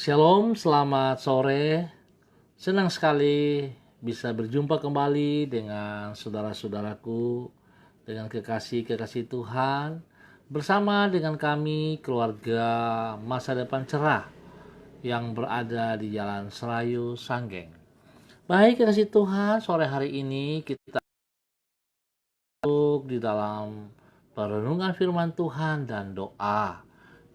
Shalom, selamat sore. Senang sekali bisa berjumpa kembali dengan saudara-saudaraku, dengan kekasih-kekasih Tuhan, bersama dengan kami keluarga Masa Depan Cerah yang berada di Jalan Serayu, Sanggeng. Baik kekasih Tuhan, sore hari ini kita masuk di dalam perenungan firman Tuhan dan doa.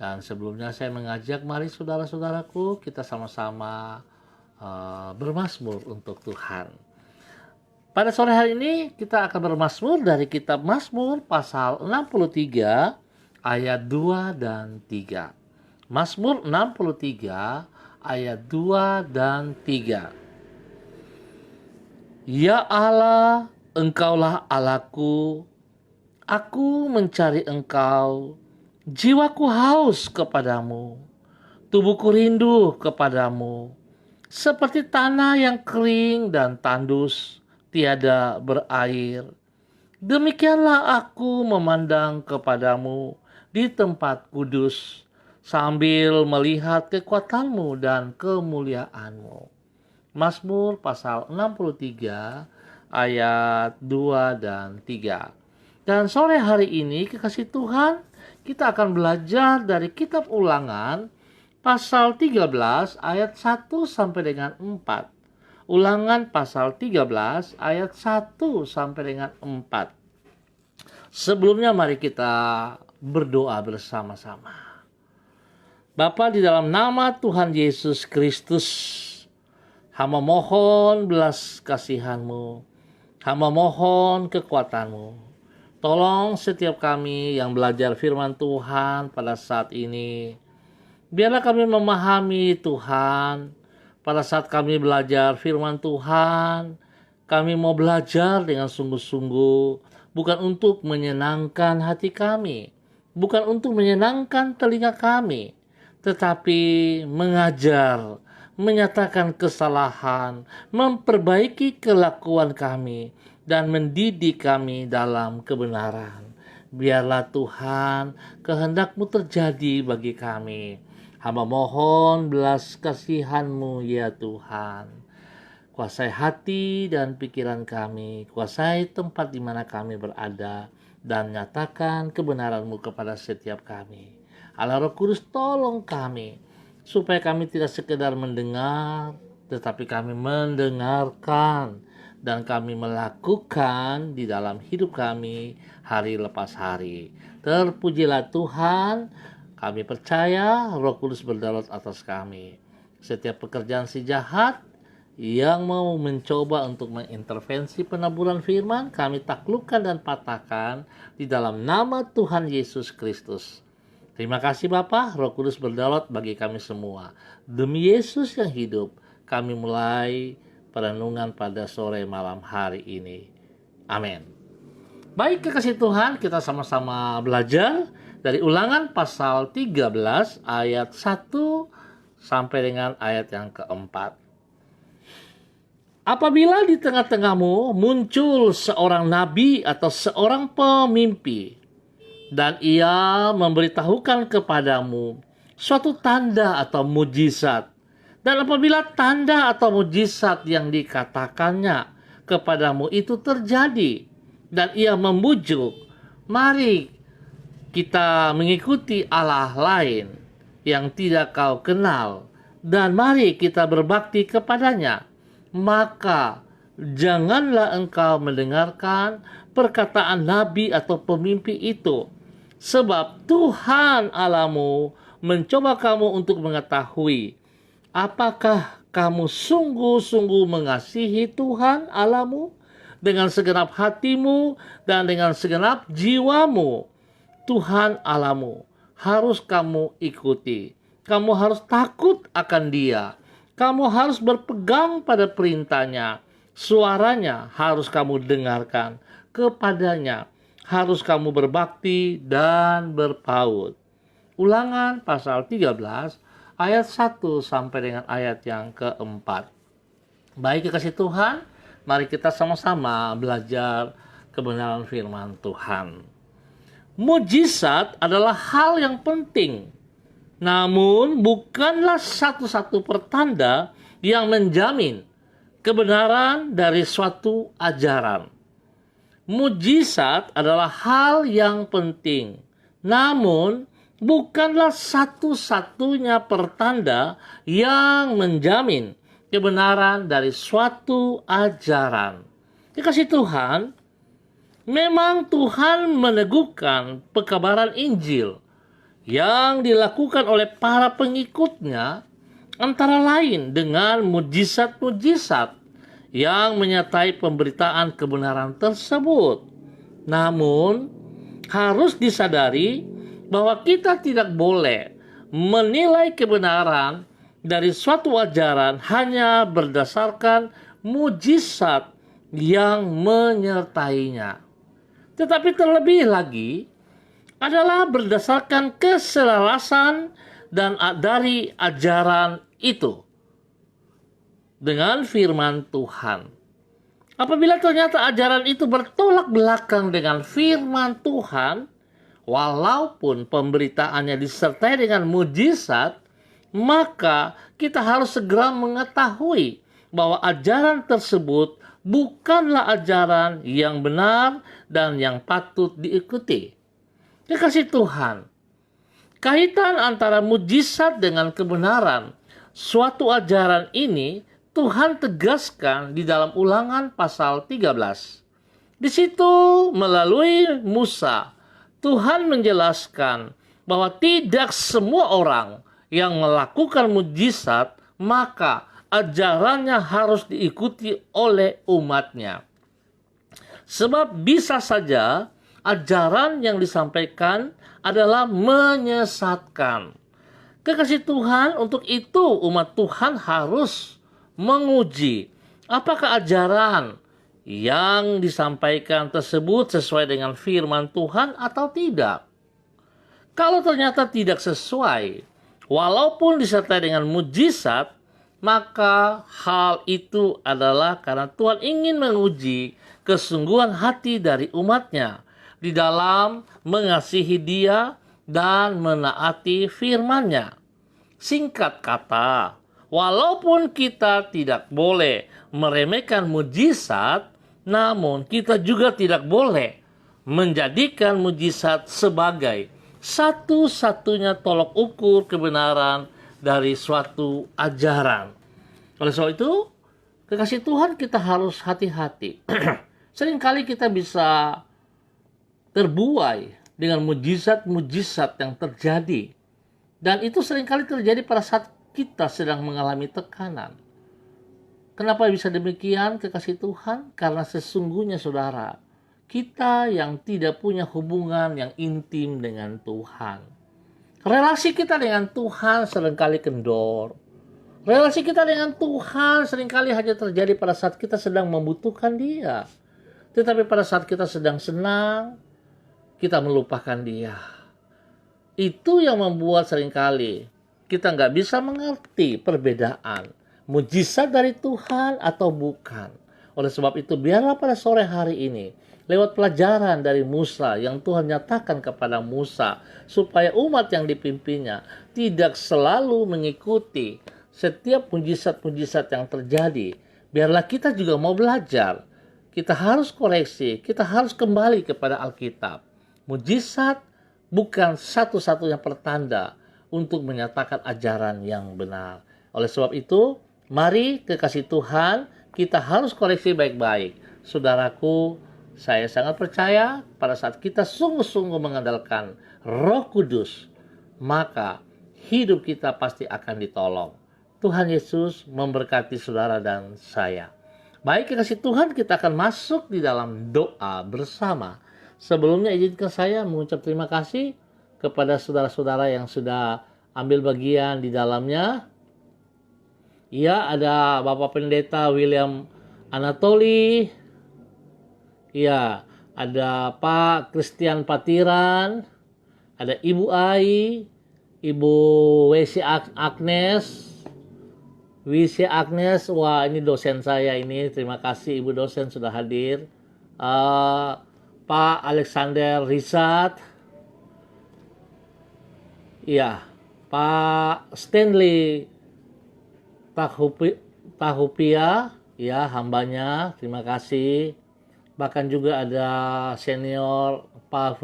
Dan sebelumnya saya mengajak mari saudara-saudaraku kita sama-sama bermazmur untuk Tuhan. Pada sore hari ini kita akan bermazmur dari kitab Mazmur pasal 63 ayat 2 dan 3. Mazmur 63 ayat 2 dan 3. Ya Allah, Engkaulah Allahku, aku mencari Engkau, jiwaku haus kepadamu, tubuhku rindu kepadamu, seperti tanah yang kering dan tandus, tiada berair. Demikianlah aku memandang kepadamu di tempat kudus, sambil melihat kekuatanmu dan kemuliaanmu. Mazmur pasal 63 ayat 2 dan 3. Dan sore hari ini kekasih Tuhan, kita akan belajar dari kitab Ulangan pasal 13 ayat 1 sampai dengan 4. Ulangan pasal 13 ayat 1 sampai dengan 4. Sebelumnya mari kita berdoa bersama-sama. Bapa, di dalam nama Tuhan Yesus Kristus, hamba mohon belas kasihan-Mu, hamba mohon kekuatan-Mu. Tolong setiap kami yang belajar firman Tuhan pada saat ini, biarlah kami memahami Tuhan. Pada saat kami belajar firman Tuhan, kami mau belajar dengan sungguh-sungguh, bukan untuk menyenangkan hati kami, bukan untuk menyenangkan telinga kami, tetapi mengajar, menyatakan kesalahan, memperbaiki kelakuan kami, dan mendidik kami dalam kebenaran. Biarlah Tuhan, kehendak-Mu terjadi bagi kami. Hamba mohon belas kasihan-Mu ya Tuhan. Kuasai hati dan pikiran kami, kuasai tempat di mana kami berada, dan nyatakan kebenaran-Mu kepada setiap kami. Allah Roh Kudus, tolong kami, supaya kami tidak sekedar mendengar, tetapi kami mendengarkan, dan kami melakukan di dalam hidup kami hari lepas hari. Terpujilah Tuhan, kami percaya Roh Kudus berdaulat atas kami. Setiap pekerjaan si jahat yang mau mencoba untuk mengintervensi penaburan firman, kami taklukkan dan patahkan di dalam nama Tuhan Yesus Kristus. Terima kasih Bapa, Roh Kudus berdaulat bagi kami semua. Demi Yesus yang hidup, kami mulai perenungan pada sore malam hari ini. Amin. Baik kekasih Tuhan, kita sama-sama belajar dari Ulangan pasal 13 ayat 1 sampai dengan ayat yang keempat. Apabila di tengah-tengahmu muncul seorang nabi atau seorang pemimpi, dan ia memberitahukan kepadamu suatu tanda atau mujizat, dan apabila tanda atau mujizat yang dikatakannya kepadamu itu terjadi, dan ia membujuk, mari kita mengikuti Allah lain yang tidak kau kenal, dan mari kita berbakti kepadanya, maka janganlah engkau mendengarkan perkataan nabi atau pemimpi itu, sebab Tuhan Allahmu mencoba kamu untuk mengetahui apakah kamu sungguh-sungguh mengasihi Tuhan Allahmu dengan segenap hatimu dan dengan segenap jiwamu. Tuhan Allahmu harus kamu ikuti. Kamu harus takut akan Dia. Kamu harus berpegang pada perintahnya. Suaranya harus kamu dengarkan. Kepadanya harus kamu berbakti dan berpaut. Ulangan pasal 13 ayat 1 sampai dengan ayat yang keempat. Baik kekasih Tuhan, mari kita sama-sama belajar kebenaran firman Tuhan. Mujizat adalah hal yang penting namun bukanlah satu-satu pertanda yang menjamin kebenaran dari suatu ajaran. Mujizat adalah hal yang penting, namun bukanlah satu-satunya pertanda yang menjamin kebenaran dari suatu ajaran. Dikasih Tuhan, memang Tuhan meneguhkan pekabaran Injil yang dilakukan oleh para pengikutnya, antara lain dengan mujizat-mujizat yang menyertai pemberitaan kebenaran tersebut. Namun, harus disadari bahwa kita tidak boleh menilai kebenaran dari suatu ajaran hanya berdasarkan mujizat yang menyertainya. Tetapi terlebih lagi adalah berdasarkan keselarasan dan dari ajaran itu dengan firman Tuhan. Apabila ternyata ajaran itu bertolak belakang dengan firman Tuhan, walaupun pemberitaannya disertai dengan mujizat, maka kita harus segera mengetahui bahwa ajaran tersebut bukanlah ajaran yang benar dan yang patut diikuti. Dikasih Tuhan, kaitan antara mujizat dengan kebenaran suatu ajaran ini Tuhan tegaskan di dalam Ulangan pasal 13. Di situ melalui Musa, Tuhan menjelaskan bahwa tidak semua orang yang melakukan mujizat maka ajarannya harus diikuti oleh umatnya. Sebab bisa saja ajaran yang disampaikan adalah menyesatkan. Kekasih Tuhan, untuk itu umat Tuhan harus menguji apakah ajaran yang disampaikan tersebut sesuai dengan firman Tuhan atau tidak. Kalau ternyata tidak sesuai, walaupun disertai dengan mujizat, maka hal itu adalah karena Tuhan ingin menguji kesungguhan hati dari umatnya di dalam mengasihi Dia dan menaati firman-Nya. Singkat kata, walaupun kita tidak boleh meremehkan mujizat, namun kita juga tidak boleh menjadikan mujizat sebagai satu-satunya tolok ukur kebenaran dari suatu ajaran. Oleh sebab itu, kekasih Tuhan, kita harus hati-hati. Seringkali kita bisa terbuai dengan mujizat-mujizat yang terjadi. Dan itu seringkali terjadi pada saat kita sedang mengalami tekanan. Kenapa bisa demikian, kekasih Tuhan? Karena sesungguhnya saudara, kita yang tidak punya hubungan yang intim dengan Tuhan. Relasi kita dengan Tuhan seringkali kendor. Relasi kita dengan Tuhan seringkali hanya terjadi pada saat kita sedang membutuhkan Dia. Tetapi pada saat kita sedang senang, kita melupakan Dia. Itu yang membuat seringkali kita nggak bisa mengerti perbedaan mujizat dari Tuhan atau bukan. Oleh sebab itu, biarlah pada sore hari ini, lewat pelajaran dari Musa yang Tuhan nyatakan kepada Musa, supaya umat yang dipimpinnya tidak selalu mengikuti setiap mujizat-mujizat yang terjadi. Biarlah kita juga mau belajar. Kita harus koreksi, kita harus kembali kepada Alkitab. Mujizat bukan satu-satunya pertanda untuk menyatakan ajaran yang benar. Oleh sebab itu, mari kekasih Tuhan, kita harus koreksi baik-baik. Saudaraku, saya sangat percaya pada saat kita sungguh-sungguh mengandalkan Roh Kudus, maka hidup kita pasti akan ditolong. Tuhan Yesus memberkati saudara dan saya. Baik kekasih Tuhan, kita akan masuk di dalam doa bersama. Sebelumnya izinkan saya mengucap terima kasih kepada saudara-saudara yang sudah ambil bagian di dalamnya. Ya, ada Bapak Pendeta William Anatoli. Ya, ada Pak Christian Patiran. Ada Ibu Ai, Ibu Agnes. Agnes, wah ini dosen saya ini. Terima kasih Ibu dosen sudah hadir. Pak Alexander Risat. Ya, Pak Stanley Tahupia, ya hambanya, terima kasih. Bahkan juga ada senior Pak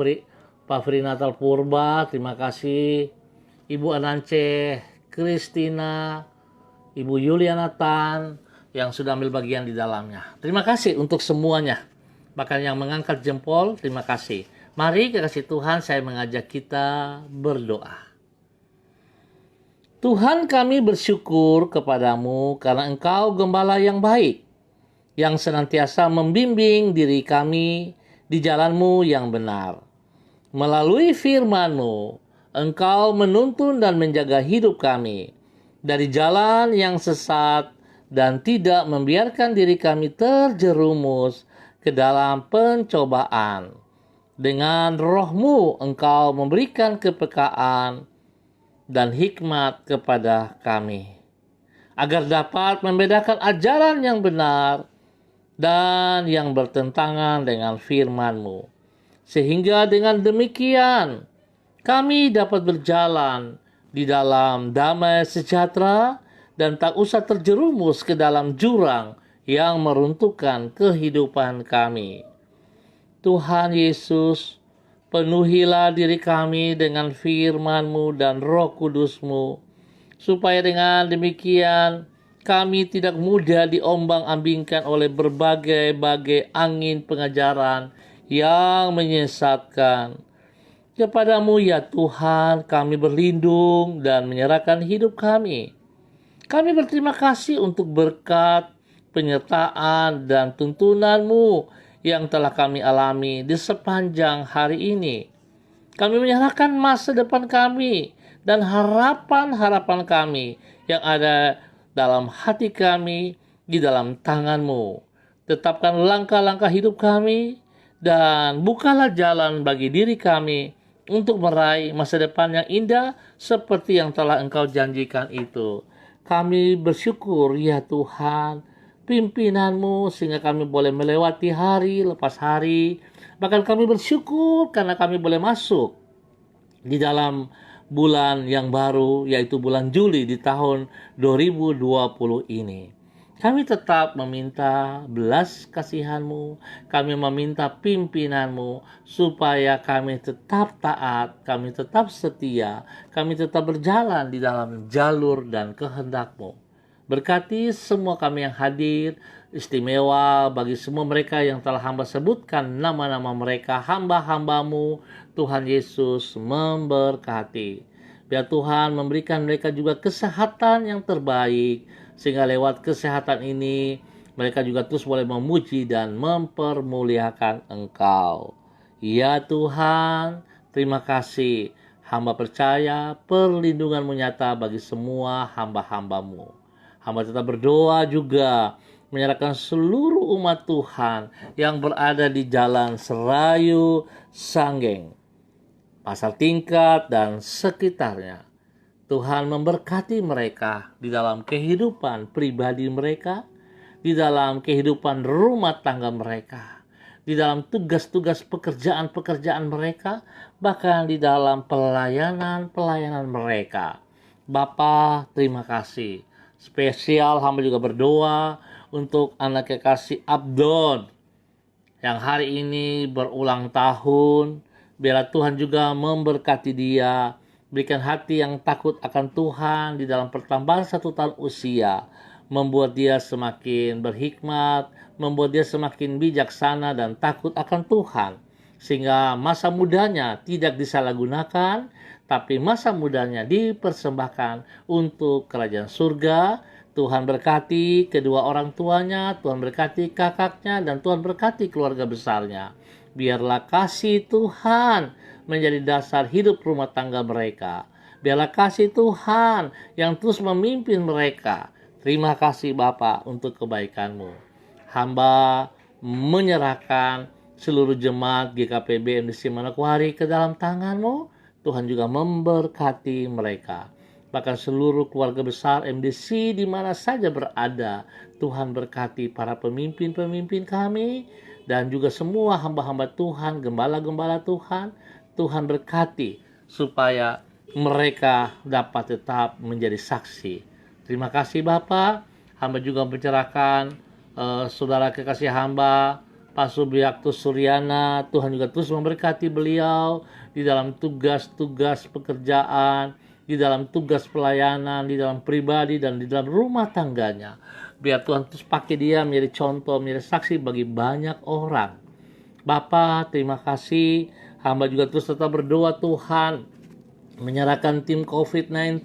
Fri Natal Purba, terima kasih. Ibu Anance Kristina, Ibu Yuliana Tan yang sudah ambil bagian di dalamnya. Terima kasih untuk semuanya. Bahkan yang mengangkat jempol, terima kasih. Mari kekasih Tuhan, saya mengajak kita berdoa. Tuhan, kami bersyukur kepadamu karena Engkau gembala yang baik, yang senantiasa membimbing diri kami di jalan-Mu yang benar. Melalui firman-Mu, Engkau menuntun dan menjaga hidup kami dari jalan yang sesat dan tidak membiarkan diri kami terjerumus ke dalam pencobaan. Dengan Roh-Mu, Engkau memberikan kepekaan dan hikmat kepada kami, agar dapat membedakan ajaran yang benar dan yang bertentangan dengan firman-Mu. Sehingga dengan demikian, kami dapat berjalan di dalam damai sejahtera dan tak usah terjerumus ke dalam jurang yang meruntuhkan kehidupan kami. Tuhan Yesus, penuhilah diri kami dengan firman-Mu dan Roh Kudus-Mu, supaya dengan demikian kami tidak mudah diombang-ambingkan oleh berbagai-bagai angin pengajaran yang menyesatkan. Kepadamu ya Tuhan, kami berlindung dan menyerahkan hidup kami. Kami berterima kasih untuk berkat, penyertaan, dan tuntunan-Mu yang telah kami alami di sepanjang hari ini. Kami menyerahkan masa depan kami dan harapan-harapan kami yang ada dalam hati kami di dalam tangan-Mu. Tetapkan langkah-langkah hidup kami dan bukalah jalan bagi diri kami untuk meraih masa depan yang indah seperti yang telah Engkau janjikan itu. Kami bersyukur ya Tuhan, pimpinan-Mu sehingga kami boleh melewati hari lepas hari. Bahkan kami bersyukur karena kami boleh masuk di dalam bulan yang baru, yaitu bulan Juli di tahun 2020 ini. Kami tetap meminta belas kasihan-Mu, kami meminta pimpinan-Mu, supaya kami tetap taat, kami tetap setia, kami tetap berjalan di dalam jalur dan kehendak-Mu. Berkati semua kami yang hadir, istimewa bagi semua mereka yang telah hamba sebutkan nama-nama mereka, hamba-hamba-Mu, Tuhan Yesus memberkati. Biar Tuhan memberikan mereka juga kesehatan yang terbaik, sehingga lewat kesehatan ini mereka juga terus boleh memuji dan mempermuliakan Engkau. Ya Tuhan, terima kasih. Hamba percaya perlindungan-Mu nyata bagi semua hamba-hamba-Mu. Hamba tetap berdoa juga menyerahkan seluruh umat Tuhan yang berada di Jalan Serayu Sanggeng, Pasar Tingkat, dan sekitarnya. Tuhan memberkati mereka di dalam kehidupan pribadi mereka, di dalam kehidupan rumah tangga mereka, di dalam tugas-tugas pekerjaan-pekerjaan mereka, bahkan di dalam pelayanan-pelayanan mereka. Bapa, terima kasih. Spesial hamba juga berdoa untuk anak kekasih Abdon yang hari ini berulang tahun. Biarlah Tuhan juga memberkati dia, berikan hati yang takut akan Tuhan di dalam pertambahan 1 tahun usia, membuat dia semakin berhikmat, membuat dia semakin bijaksana dan takut akan Tuhan, sehingga masa mudanya tidak disalahgunakan, tapi masa mudanya dipersembahkan untuk kerajaan surga. Tuhan berkati kedua orang tuanya, Tuhan berkati kakaknya, dan Tuhan berkati keluarga besarnya. Biarlah kasih Tuhan menjadi dasar hidup rumah tangga mereka. Biarlah kasih Tuhan yang terus memimpin mereka. Terima kasih Bapa untuk kebaikan-Mu. Hamba menyerahkan seluruh jemaat GKPB MDC Manokwari ke dalam tangan-Mu. Tuhan juga memberkati mereka. Bahkan seluruh keluarga besar MDC di mana saja berada, Tuhan berkati para pemimpin-pemimpin kami dan juga semua hamba-hamba Tuhan, gembala-gembala Tuhan. Tuhan berkati supaya mereka dapat tetap menjadi saksi. Terima kasih Bapak. Hamba juga mencerahkan saudara kekasih hamba Pak Subiaktus Suryana. Tuhan juga terus memberkati beliau di dalam tugas-tugas pekerjaan, di dalam tugas pelayanan, di dalam pribadi dan di dalam rumah tangganya. Biar Tuhan terus pakai dia menjadi contoh, menjadi saksi bagi banyak orang. Bapa, terima kasih. Hamba juga terus tetap berdoa Tuhan, menyerahkan tim COVID-19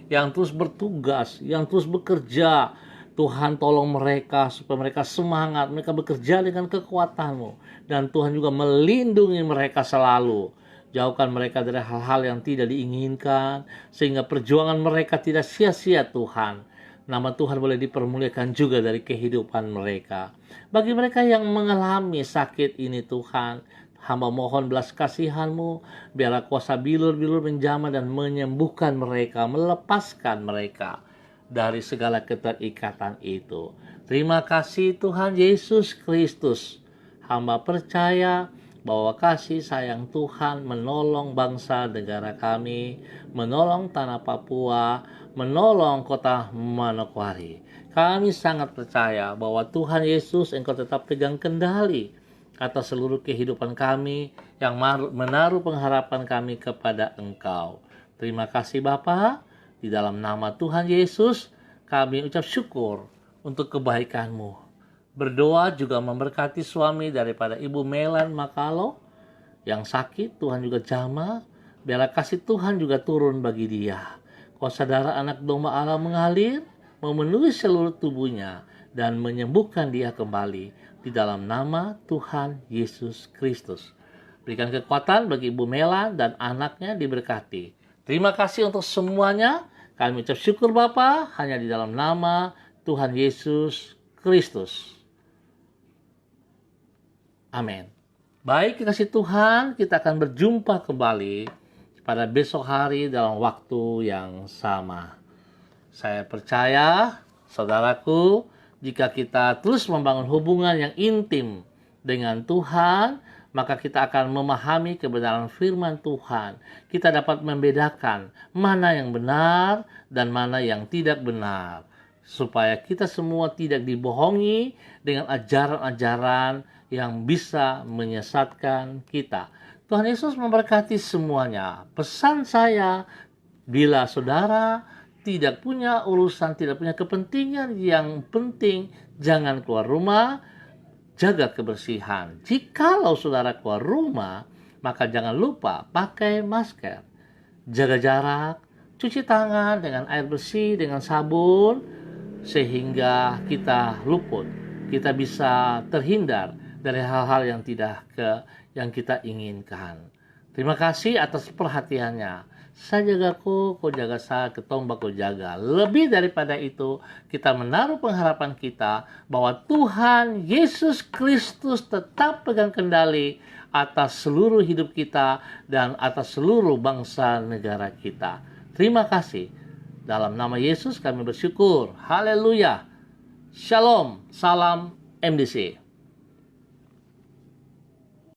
yang terus bertugas, yang terus bekerja. Tuhan tolong mereka supaya mereka semangat, mereka bekerja dengan kekuatan-Mu. Dan Tuhan juga melindungi mereka selalu. Jauhkan mereka dari hal-hal yang tidak diinginkan, sehingga perjuangan mereka tidak sia-sia Tuhan. Nama Tuhan boleh dipermuliakan juga dari kehidupan mereka. Bagi mereka yang mengalami sakit ini Tuhan, hamba mohon belas kasihan-Mu, biarlah kuasa bilur-bilur menjamah dan menyembuhkan mereka, melepaskan mereka dari segala keterikatan itu. Terima kasih Tuhan Yesus Kristus. Hamba percaya bahwa kasih sayang Tuhan menolong bangsa negara kami, menolong tanah Papua, menolong kota Manokwari. Kami sangat percaya bahwa Tuhan Yesus Engkau tetap pegang kendali atas seluruh kehidupan kami yang menaruh pengharapan kami kepada Engkau. Terima kasih Bapa. Di dalam nama Tuhan Yesus kami ucap syukur untuk kebaikan-Mu. Berdoa juga memberkati suami daripada Ibu Melan Makalo yang sakit. Tuhan juga jamah. Biarlah kasih Tuhan juga turun bagi dia. Kuasa darah anak domba Allah mengalir, memenuhi seluruh tubuhnya dan menyembuhkan dia kembali di dalam nama Tuhan Yesus Kristus. Berikan kekuatan bagi Ibu Melan dan anaknya diberkati. Terima kasih untuk semuanya. Kami ucap syukur Bapa hanya di dalam nama Tuhan Yesus Kristus. Amin. Baik, kasih Tuhan, kita akan berjumpa kembali pada besok hari dalam waktu yang sama. Saya percaya, saudaraku, jika kita terus membangun hubungan yang intim dengan Tuhan, maka kita akan memahami kebenaran firman Tuhan. Kita dapat membedakan mana yang benar dan mana yang tidak benar. Supaya kita semua tidak dibohongi dengan ajaran-ajaran yang bisa menyesatkan kita. Tuhan Yesus memberkati semuanya. Pesan saya, bila saudara tidak punya urusan, tidak punya kepentingan yang penting, jangan keluar rumah, jaga kebersihan. Jikalau saudara keluar rumah, maka jangan lupa pakai masker, jaga jarak, cuci tangan dengan air bersih, dengan sabun, sehingga kita luput, kita bisa terhindar dari hal-hal yang yang kita inginkan. Terima kasih atas perhatiannya. Saya jaga kau jaga saya, ketombak kau jaga. Lebih daripada itu, kita menaruh pengharapan kita bahwa Tuhan Yesus Kristus tetap pegang kendali atas seluruh hidup kita dan atas seluruh bangsa negara kita. Terima kasih. Dalam nama Yesus kami bersyukur. Haleluya. Shalom. Salam MDC.